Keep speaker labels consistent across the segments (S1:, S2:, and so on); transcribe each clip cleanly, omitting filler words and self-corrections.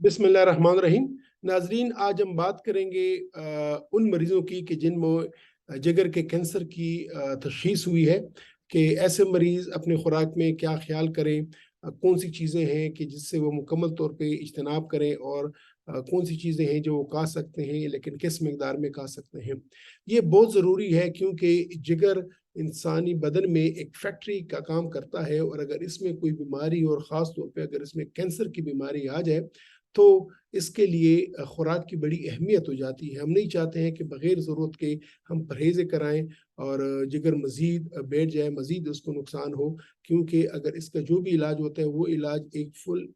S1: बिस्मिल्लाहिर्रहमानिर्रहीम। नाजरीन, आज हम बात करेंगे उन मरीजों की कि जिनमें जिगर के कैंसर की तशखीस हुई है कि ऐसे मरीज अपनी खुराक में क्या ख्याल करें, कौन सी चीज़ें हैं कि जिससे वो मुकम्मल तौर पे इज्तनाब करें और कौन सी चीज़ें हैं जो वो खा सकते हैं लेकिन किस मकदार में खा सकते हैं। ये बहुत ज़रूरी है क्योंकि जिगर इंसानी बदन में एक फैक्ट्री का काम करता है और अगर इसमें कोई बीमारी और ख़ास तौर पे अगर इसमें कैंसर की बीमारी आ जाए तो इसके लिए खुराक की बड़ी अहमियत हो जाती है। हम नहीं चाहते हैं कि बगैर ज़रूरत के हम परहेज़ें कराएँ और जिगर मज़ीद बैठ जाए, मज़ीद उसको नुकसान हो, क्योंकि अगर इसका जो भी इलाज होता है वो इलाज एक फुल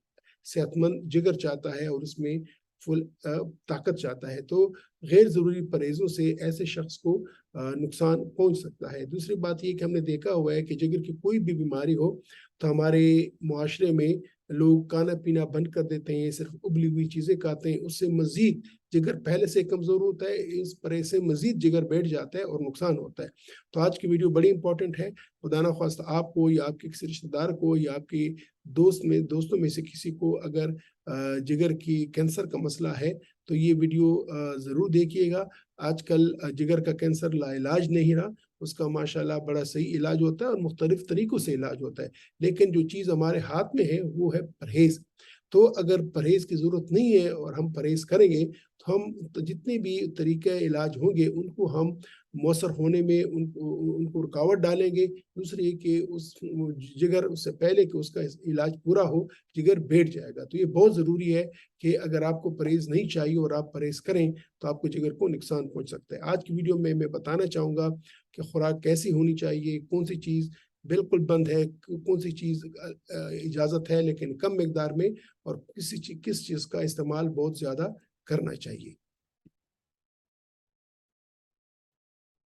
S1: सेहतमंद जिगर चाहता है और उसमें फुल ताकत चाहता है। तो गैर ज़रूरी परहेज़ों से ऐसे शख्स को नुकसान पहुँच सकता है। दूसरी बात ये कि हमने देखा हुआ है कि जिगर की कोई भी बीमारी हो तो हमारे मुआशरे में लोग खाना-पीना बंद कर देते हैं, सिर्फ़ उबली हुई चीज़ें खाते हैं, उससे मज़ीद जिगर पहले से कमज़ोर होता है, इस वजह से मज़ीद जिगर बैठ जाता है और नुकसान होता है। तो आज की वीडियो बड़ी इम्पोर्टेंट है, खुदा ना ख़वास्ता आपको या आपके किसी रिश्तेदार को या आपके दोस्तों में से किसी को अगर जिगर की कैंसर का मसला है, तो ये वीडियो ज़रूर देखिएगा। आजकल जिगर का कैंसर लाइलाज नहीं रहा, उसका माशाअल्लाह बड़ा सही इलाज होता है और मुख्तलिफ़ तरीक़ों से इलाज होता है। लेकिन जो चीज़ हमारे हाथ में है वो है परहेज़। तो अगर परहेज़ की ज़रूरत नहीं है और हम परहेज़ करेंगे तो हम तो जितने भी तरीक़े इलाज होंगे उनको हम मौसर होने में उनको उनको रुकावट डालेंगे। दूसरी कि उस जिगर उससे पहले कि उसका इलाज पूरा हो, जिगर बैठ जाएगा। तो ये बहुत ज़रूरी है कि अगर आपको परहेज़ नहीं चाहिए और आप परहेज़ करें तो आपको जिगर को नुकसान पहुँच सकता है। आज की वीडियो में मैं बताना चाहूँगा कि खुराक कैसी होनी चाहिए, कौन-सी चीज़ बिल्कुल बंद है, कौन-सी चीज़ इजाज़त है लेकिन कम मिकदार में और किस चीज़ का इस्तेमाल बहुत ज़्यादा करना चाहिए।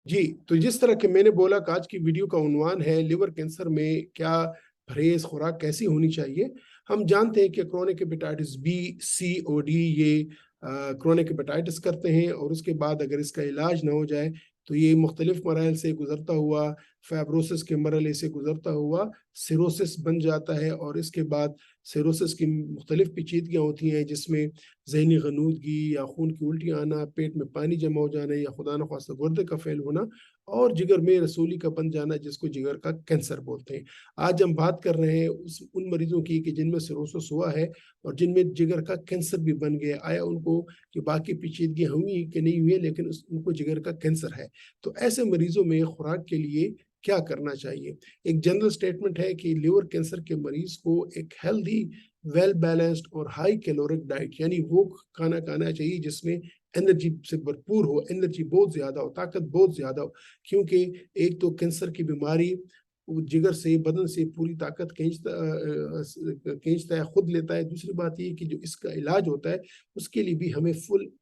S1: जी, तो जिस तरह के मैंने बोला कि आज की वीडियो का उन्वान है लिवर कैंसर में क्या परहेज़ खुराक कैसी होनी चाहिए। हम जानते हैं कि क्रोनिक हेपेटाइटिस बी, सी, ओ, डी ये क्रोनिक हेपेटाइटिस करते हैं और उसके बाद अगर इसका इलाज ना हो जाए, तो ये मुख्तलिफ़ मराहिल से गुज़रता हुआ, फाइब्रोसिस के मरहले से गुज़रता हुआ सिरोसिस बन जाता है और इसके बाद सिरोसिस की मुख्तलिफ़ पेचीदगियाँ होती हैं जिसमें ज़हनी ग़नूदगी या खून की उल्टी आना, पेट में पानी जमा हो जाना या खुदा न ख़वास्ता गुर्दे का फ़ेल होना और जिगर में रसूली का बन जाना जिसको जिगर का कैंसर बोलते हैं। आज हम बात कर रहे हैं उन मरीज़ों की कि जिनमें सिरोसिस हुआ है और जिनमें जिगर का कैंसर भी बन गया। आया उनको कि बाकी पेचीदगियाँ हुई कि नहीं हुई लेकिन उनको जिगर का कैंसर है। तो ऐसे मरीज़ों में खुराक के लिए क्या करना चाहिए? एक जनरल स्टेटमेंट है कि लिवर कैंसर के मरीज़ को एक हेल्दी, वेल बैलेंस्ड और हाई कैलोरिक डाइट यानी वो खाना खाना चाहिए जिसमें एनर्जी से भरपूर हो, एनर्जी बहुत ज़्यादा हो, ताकत बहुत ज़्यादा हो। क्योंकि एक तो कैंसर की बीमारी वो जिगर से, बदन से पूरी ताकत खींचता है, खुद लेता है। दूसरी बात ये कि जो इसका इलाज होता है, उसके लिए भी हमें फुल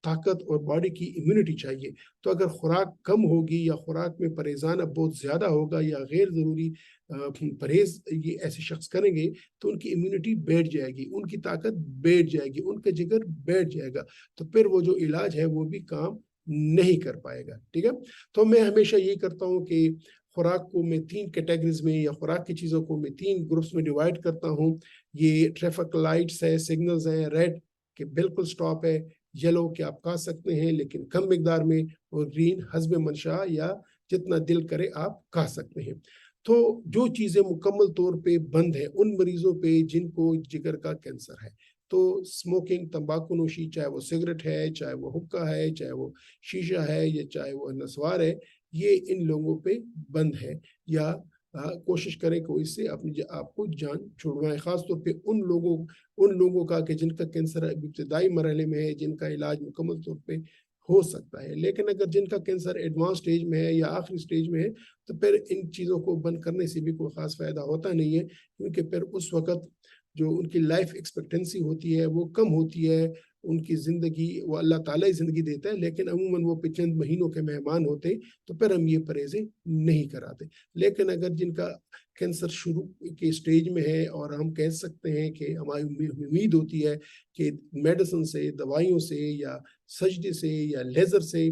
S1: ताकत और बॉडी की इम्यूनिटी चाहिए। तो अगर खुराक कम होगी या खुराक में परहेज़ाना बहुत ज़्यादा होगा या गैर ज़रूरी परहेज़ ये ऐसे शख्स करेंगे तो उनकी इम्यूनिटी बैठ जाएगी, उनकी ताकत बैठ जाएगी, उनका जिगर बैठ जाएगा। तो फिर वो जो इलाज है वो भी काम नहीं कर पाएगा, ठीक है? तो मैं हमेशा यही करता हूँ कि खुराक को मैं 3 कैटेगरीज़ में या खुराक की चीज़ों को मैं 3 ग्रुप्स में डिवाइड करता हूँ। ये ट्रैफिक लाइट्स है, सिग्नल्स हैं, रेड कि बिल्कुल स्टॉप है, येलो कि आप खा सकते हैं लेकिन कम मिकदार में और ग्रीन हस्ब मंशा या जितना दिल करे आप खा सकते हैं। तो जो चीज़ें मुकम्मल तौर पे बंद है उन मरीज़ों पे जिनको जिगर का कैंसर है। तो स्मोकिंग, तंबाकू नोशी, चाहे वो सिगरेट है, चाहे वो हुक्का है, चाहे वो शीशा है या चाहे वो नस्वार है, ये इन लोगों पे बंद है या कोशिश करें कि इससे अपनी आपको जान छुड़वाएँ। ख़ास तौर पे उन लोगों का कि जिनका कैंसर अभी इब्तिदाई मरहले में है, जिनका इलाज मुकम्मल तौर पे हो सकता है। लेकिन अगर जिनका कैंसर एडवांस स्टेज में है या आखिरी स्टेज में है, तो फिर इन चीज़ों को बंद करने से भी कोई ख़ास फ़ायदा होता नहीं है, क्योंकि फिर उस वक़्त जो उनकी लाइफ़ एक्सपेक्टेंसी होती है, वो कम होती है। उनकी ज़िंदगी वो अल्लाह ताला ही ज़िंदगी देता है, लेकिन अमूमन वो चंद महीनों के मेहमान होते, तो फिर हम ये परहेज़ें नहीं कराते। लेकिन अगर जिनका कैंसर शुरू के स्टेज में है और हम कह सकते हैं कि हमारी उम्मीद होती है कि मेडिसिन से, दवाइयों से या सर्जरी से या लेज़र से,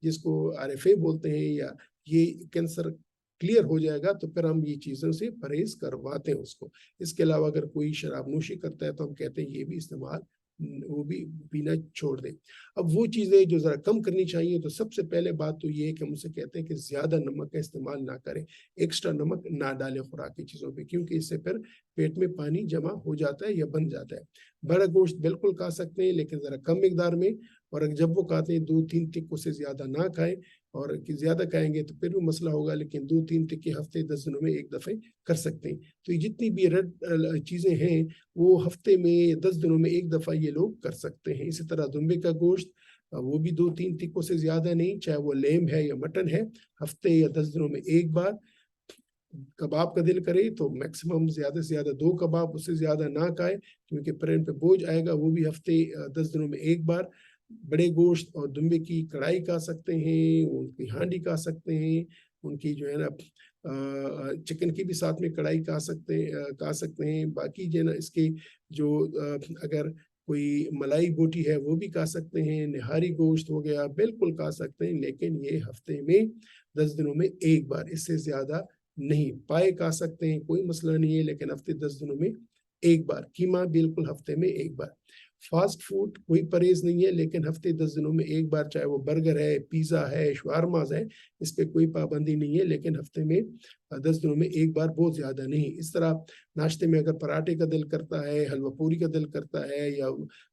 S1: जिसको आरएफए बोलते हैं या ये कैंसर क्लियर हो जाएगा तो फिर हम ये चीज़ों से परहेज करवाते हैं उसको। इसके अलावा अगर कोई शराब नोशी करता है तो हम कहते हैं ये भी इस्तेमाल वो भी पीना छोड़ दें। अब वो चीज़ें जो ज़रा कम करनी चाहिए, तो सबसे पहले बात तो ये है कि हम उनसे कहते हैं कि ज़्यादा नमक का इस्तेमाल ना करें, एक्स्ट्रा नमक ना डालें खुराक की चीज़ों पे, क्योंकि इससे फिर पेट में पानी जमा हो जाता है या बन जाता है। बड़ा गोश्त बिल्कुल खा सकते हैं, लेकिन ज़रा कम मिकदार में, और जब वो खाते हैं 2-3 टिक्कों से ज़्यादा ना खाएं, और कि ज़्यादा खाएंगे तो फिर भी मसला होगा, लेकिन 2-3 टिक्के हफ्ते 10 दिनों में एक दफ़े कर सकते हैं। तो ये जितनी भी रेड चीज़ें हैं वो हफ्ते में 10 दिनों में एक दफ़ा ये लोग कर सकते हैं। इसी तरह दुम्बे का गोश्त, वो भी 2-3 टिक्कों से ज़्यादा नहीं, चाहे वो लेम है या मटन है, हफ्ते या 10 दिनों में एक बार। कबाब का दिल करे तो मैक्सिमम ज़्यादा से ज़्यादा 2 कबाब, उससे ज़्यादा ना खाएँ, क्योंकि ब्रेन पे बोझ आएगा, वो भी हफ्ते 10 दिनों में एक बार। बड़े गोश्त और दुम्बे की कढ़ाई खा सकते हैं, उनकी हांडी खा सकते हैं, उनकी जो है ना चिकन की भी साथ में कढ़ाई खा सकते हैं। बाकी जो है ना इसके जो अगर कोई मलाई बोटी है वो भी खा सकते हैं, निहारी गोश्त हो गया बिल्कुल खा सकते हैं, लेकिन ये हफ्ते में 10 दिनों में एक बार, इससे ज़्यादा नहीं। पाए खा सकते हैं, कोई मसला नहीं है, लेकिन हफ्ते 10 दिनों में एक बार। कीमा बिल्कुल हफ्ते में एक बार। फास्ट फूड कोई परहेज नहीं है, लेकिन हफ्ते 10 दिनों में एक बार, चाहे वो बर्गर है, पिज़्ज़ा है, शवारमाज़ है, इस पे कोई पाबंदी नहीं है, लेकिन हफ्ते में 10 दिनों में एक बार, बहुत ज़्यादा नहीं। इस तरह नाश्ते में अगर पराठे का दिल करता है, हलवा पूरी का दिल करता है, या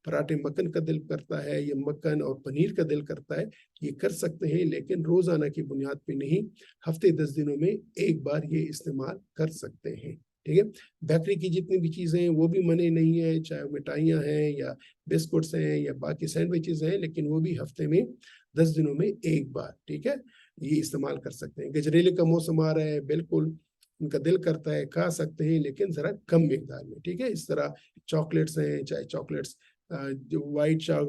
S1: पराठे मक्खन का दिल करता है, या मक्खन और पनीर का दिल करता है, ये कर सकते हैं, लेकिन रोज़ाना की बुनियाद पे नहीं, हफ्ते 10 दिनों में एक बार ये इस्तेमाल कर सकते हैं। ठीक है? बेकरी की जितनी भी चीज़ें हैं वो भी मने नहीं है, चाहे मिठाइयाँ हैं या बिस्कुट्स हैं या बाकी सैंडविचेज़ हैं, लेकिन वो भी हफ्ते में 10 दिनों में एक बार, ठीक है? ये इस्तेमाल कर सकते हैं। गजरेले का मौसम आ रहा है, बिल्कुल उनका दिल करता है, खा सकते हैं, लेकिन ज़रा कम मिकदार में, ठीक है? इस तरह चॉकलेट्स हैं, चाहे चॉकलेट्स जो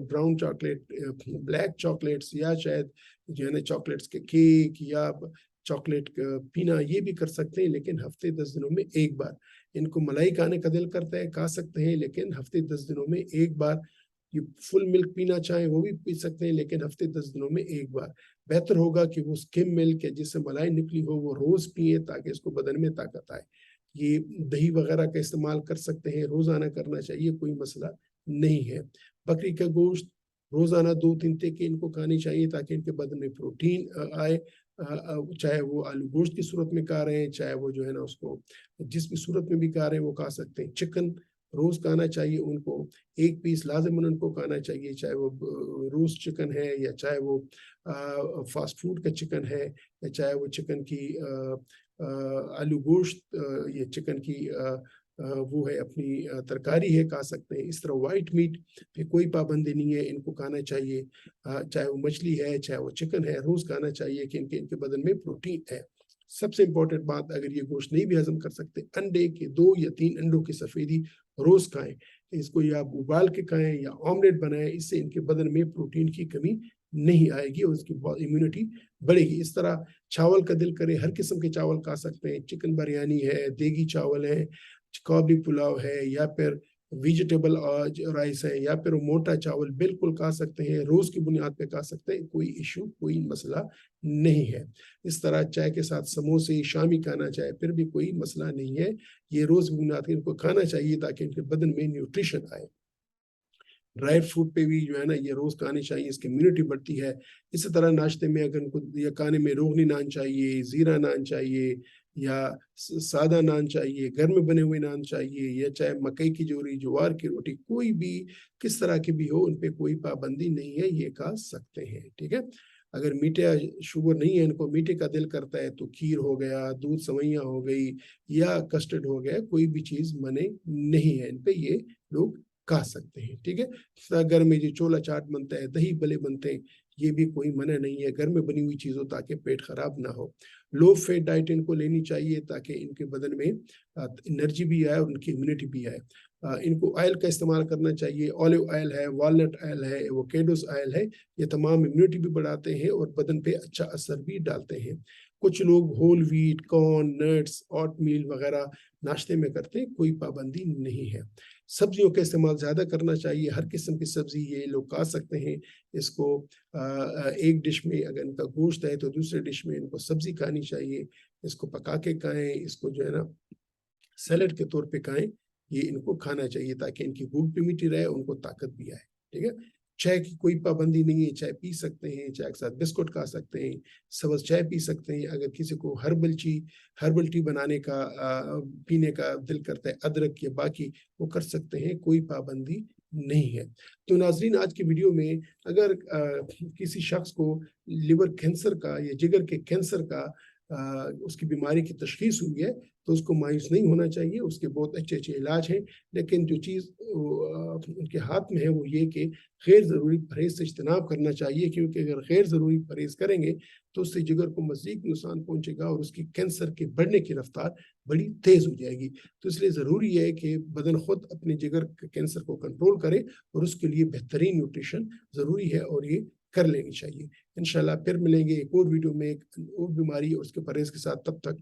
S1: ब्राउन चॉकलेट, ब्लैक चॉकलेट्स, या शायद जो है ना चॉकलेट्स के केक, या चॉकलेट पीना, ये भी कर सकते हैं, लेकिन हफ्ते 10 दिनों में एक बार। इनको मलाई खाने का दिल करता है, खा सकते हैं, लेकिन हफ्ते 10 दिनों में एक बार। ये फुल मिल्क पीना चाहें वो भी पी सकते हैं, लेकिन हफ्ते 10 दिनों में एक बार। बेहतर होगा कि वो स्किम मिल्क है जिससे मलाई निकली हो, वो रोज पिए, ताकि इसको बदन में ताकत आए। ये दही वगैरह का इस्तेमाल कर सकते हैं, रोजाना करना चाहिए, कोई मसला नहीं है। बकरी का गोश्त रोजाना 2-3 टिक्के इनको खानी चाहिए, ताकि इनके बदन में प्रोटीन आए। चाहे वो आलू गोश्त की सूरत में खा रहे हैं, चाहे वो जो है ना उसको जिस भी सूरत में भी खा रहे हैं वो खा सकते हैं। चिकन रोज खाना चाहिए उनको, 1 पीस लाजिमन उनको खाना चाहिए, चाहे वो रोस्ट चिकन है, या चाहे वो फास्ट फूड का चिकन है, या चाहे वो चिकन की आलू गोश्त, ये चिकन की वो है अपनी तरकारी है, खा सकते हैं। इस तरह वाइट मीट पे कोई पाबंदी नहीं है, इनको खाना चाहिए। चाहे वो मछली है, चाहे वो चिकन है, रोज खाना चाहिए, कि इनके बदन में प्रोटीन है। सबसे इंपॉर्टेंट बात, अगर ये गोश्त नहीं भी हजम कर सकते, अंडे के 2 या 3 अंडों की सफेदी रोज खाएं। इसको या उबाल के खाएं या ऑमलेट बनाएं, इससे इनके बदन में प्रोटीन की कमी नहीं आएगी और उसकी इम्यूनिटी बढ़ेगी। इस तरह चावल का दिल करे, हर किस्म के चावल खा सकते हैं। चिकन बिरयानी है, देगी चावल है, काबली पुलाव है, या फिर वेजिटेबल राइस है, या फिर मोटा चावल बिल्कुल खा सकते हैं, रोज की बुनियाद पे खा सकते हैं, कोई इशू, कोई मसला नहीं है। इस तरह चाय के साथ समोसे, शामी खाना चाहे, फिर भी कोई मसला नहीं है। ये रोज बुनियाद पे इनको खाना चाहिए, ताकि इनके बदन में न्यूट्रिशन आए। ड्राई फ्रूट पे भी जो है ना ये रोज खाने चाहिए, इसकी इम्यूनिटी बढ़ती है। इसी तरह नाश्ते में अगर इनको या खाने में रोगनी नान चाहिए, जीरा नान चाहिए, या सादा नान चाहिए, घर में बने हुए नान चाहिए, या चाहे मकई की जोरी, ज्वार की रोटी, कोई भी किस तरह की भी हो, उन पे कोई पाबंदी नहीं है, ये खा सकते हैं। ठीक है? अगर मीठा शुगर नहीं है, इनको मीठे का दिल करता है, तो खीर हो गया, दूध सवैया हो गई, या कस्टर्ड हो गया, कोई भी चीज मने नहीं है, इन पे ये लोग खा सकते हैं। ठीक है? घर में जो छोला चाट बनता है, दही भले बनते हैं, ये भी कोई मना नहीं है, घर में बनी हुई चीजों, ताकि पेट खराब ना हो। लो फैट डाइट इनको लेनी चाहिए, ताकि इनके बदन में एनर्जी भी आए और उनकी इम्यूनिटी भी आए। इनको ऑयल का इस्तेमाल करना चाहिए, ऑलिव ऑयल है, वॉलनट ऑयल है, एवोकेडोस ऑयल है, ये तमाम इम्यूनिटी भी बढ़ाते हैं और बदन पे अच्छा असर भी डालते हैं। کچھ لوگ ہول ویٹ، کارن، نٹس، اوٹ میل وغیرہ ناشتے میں کرتے ہیں، کوئی پابندی نہیں ہے۔ سبزیوں کا استعمال زیادہ کرنا چاہیے، ہر قسم کی سبزی یہ لوگ کھا سکتے ہیں۔ اس کو ایک ڈش میں اگر ان کا گوشت ہے تو دوسرے ڈش میں ان کو سبزی کھانی چاہیے، اس کو پکا کے کھائیں، اس کو جو ہے نا سیلڈ کے طور پہ کھائیں، یہ ان کو کھانا چاہیے تاکہ ان کی بھوک بھی میٹھی رہے، ان کو طاقت بھی آئے، ٹھیک ہے۔ چائے کی کوئی پابندی نہیں ہے، چائے پی سکتے ہیں، چائے کے ساتھ بسکٹ کھا سکتے ہیں، سبز چائے پی سکتے ہیں۔ اگر کسی کو ہربل ٹی بنانے کا پینے کا دل کرتا ہے، ادرک یا باقی، وہ کر سکتے ہیں، کوئی پابندی نہیں ہے۔ تو ناظرین، آج کی ویڈیو میں اگر کسی شخص کو لیور کینسر کا یا جگر کے کینسر کا اس کی بیماری کی تشخیص ہوئی ہے تو اس کو مایوس نہیں ہونا چاہیے، اس کے بہت اچھے اچھے علاج ہیں، لیکن جو چیز ان کے ہاتھ میں ہے وہ یہ کہ غیر ضروری پرہیز سے اجتناب کرنا چاہیے، کیونکہ اگر غیر ضروری پرہیز کریں گے تو اس سے جگر کو مزید نقصان پہنچے گا اور اس کی کینسر کے بڑھنے کی رفتار بڑی تیز ہو جائے گی۔ تو اس لیے ضروری ہے کہ بدن خود اپنے جگر کے کینسر کو کنٹرول کرے، اور اس کے لیے بہترین نیوٹریشن ضروری ہے اور یہ کر لینی چاہیے۔ انشاءاللہ پھر ملیں گے ایک اور ویڈیو میں ایک اور بیماری اور اس کے پرہیز کے ساتھ، تب تک